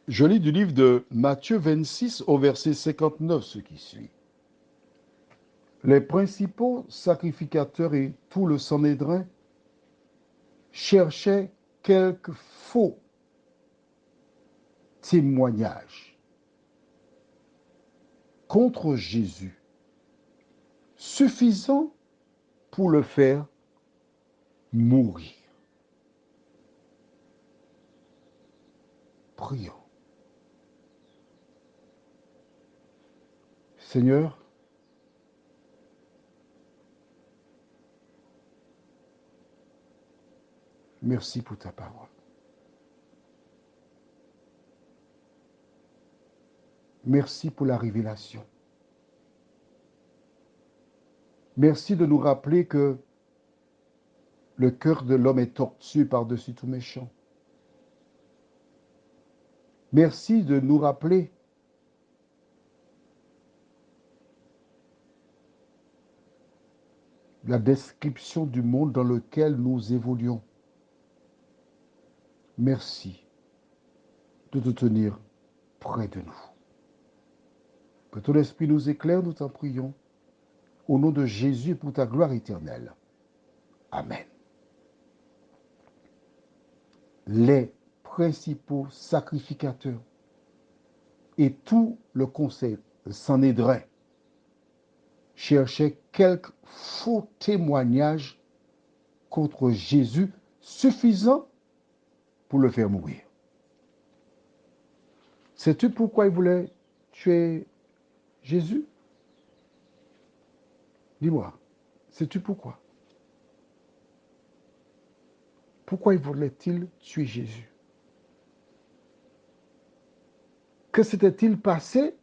Je lis du livre de Matthieu 26 au verset 59 ce qui suit. Les principaux sacrificateurs et tout le Sanhédrin cherchaient quelques faux témoignages contre Jésus, suffisants pour le faire mourir. Prions. Seigneur, merci pour ta parole. Merci pour la révélation. Merci de nous rappeler que le cœur de l'homme est tortueux par-dessus tout méchant. Merci de nous rappeler la description du monde dans lequel nous évoluons. Merci de te tenir près de nous. Que ton esprit nous éclaire, nous t'en prions. Au nom de Jésus, pour ta gloire éternelle. Amen. Les principaux sacrificateurs et tout le conseil Sanhédrin cherchaient quelques faux témoignages contre Jésus suffisants pour le faire mourir. Sais-tu pourquoi ils voulaient tuer Jésus? Dis-moi, sais-tu pourquoi? Pourquoi voulaient-ils tuer Jésus? Que s'était-il passé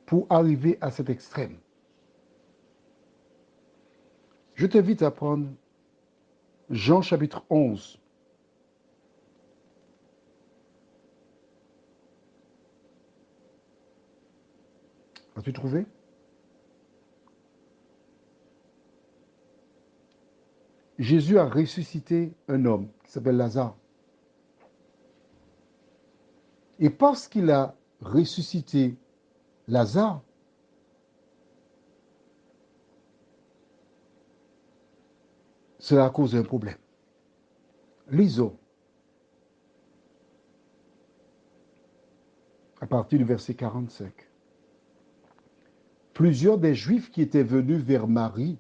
pour arriver à cet extrême? Je t'invite à prendre Jean chapitre 11. As-tu trouvé? Jésus a ressuscité un homme qui s'appelle Lazare. Et parce qu'il a ressuscité Lazare, cela a causé un problème. Lisons à partir du verset 45. Plusieurs des Juifs qui étaient venus vers Marie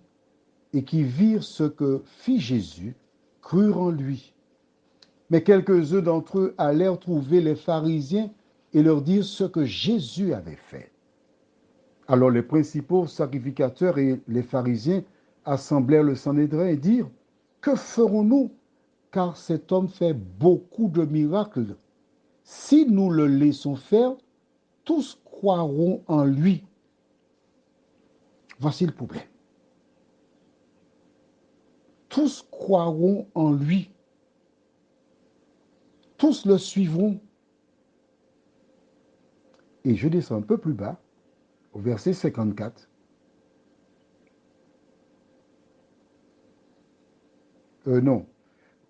et qui virent ce que fit Jésus crurent en lui. Mais quelques-uns d'entre eux allèrent trouver les pharisiens et leur dire ce que Jésus avait fait. Alors les principaux sacrificateurs et les pharisiens assemblèrent le Sanhédrin et dirent: que ferons-nous? Car cet homme fait beaucoup de miracles. Si nous le laissons faire, tous croiront en lui. Voici le problème. Tous croiront en lui. Tous le suivront. Et je descends un peu plus bas, au verset 54. Non,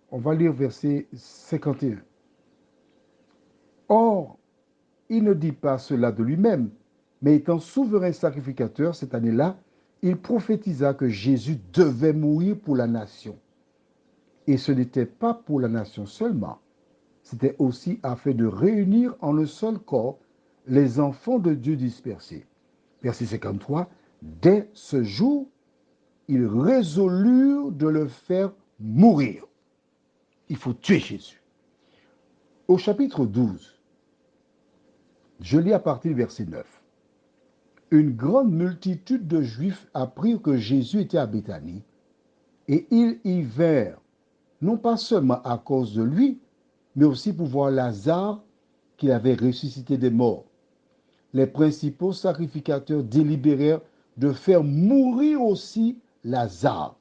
on va lire verset 51. Or, il ne dit pas cela de lui-même, mais étant souverain sacrificateur cette année-là, il prophétisa que Jésus devait mourir pour la nation. Et ce n'était pas pour la nation seulement, c'était aussi afin de réunir en un seul corps les enfants de Dieu dispersés. Verset 53, dès ce jour, ils résolurent de le faire mourir. Il faut tuer Jésus. Au chapitre 12, je lis à partir du verset 9. Une grande multitude de Juifs apprirent que Jésus était à Béthanie, et ils y vinrent, non pas seulement à cause de lui, mais aussi pour voir Lazare qu'il avait ressuscité des morts. Les principaux sacrificateurs délibérèrent de faire mourir aussi Lazare,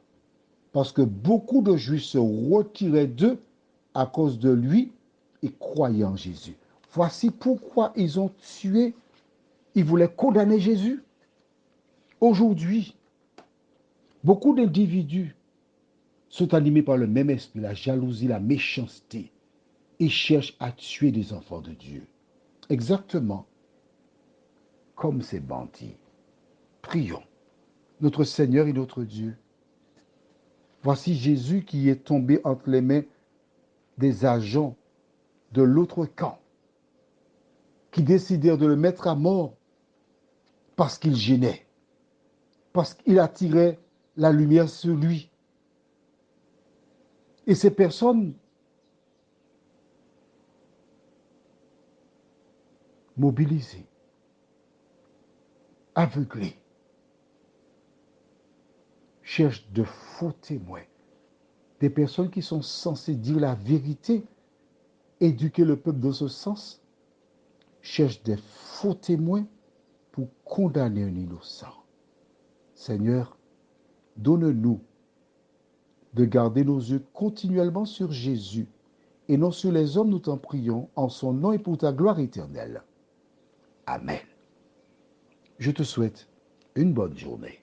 parce que beaucoup de Juifs se retiraient d'eux à cause de lui et croyaient en Jésus. Voici pourquoi ils ont tué, ils voulaient condamner Jésus. Aujourd'hui, beaucoup d'individus sont animés par le même esprit, la jalousie, la méchanceté. et cherchent à tuer des enfants de Dieu. Exactement comme ces bandits. Prions. Notre Seigneur et notre Dieu, voici Jésus qui est tombé entre les mains des agents de l'autre camp, qui décidèrent de le mettre à mort parce qu'il gênait, parce qu'il attirait la lumière sur lui. Et ces personnes mobilisées, aveuglées, cherchent de faux témoins, des personnes qui sont censées dire la vérité, éduquer le peuple dans ce sens, cherchent des faux témoins pour condamner un innocent. Seigneur, donne-nous de garder nos yeux continuellement sur Jésus et non sur les hommes, nous t'en prions, en son nom et pour ta gloire éternelle. Amen. Je te souhaite une bonne journée.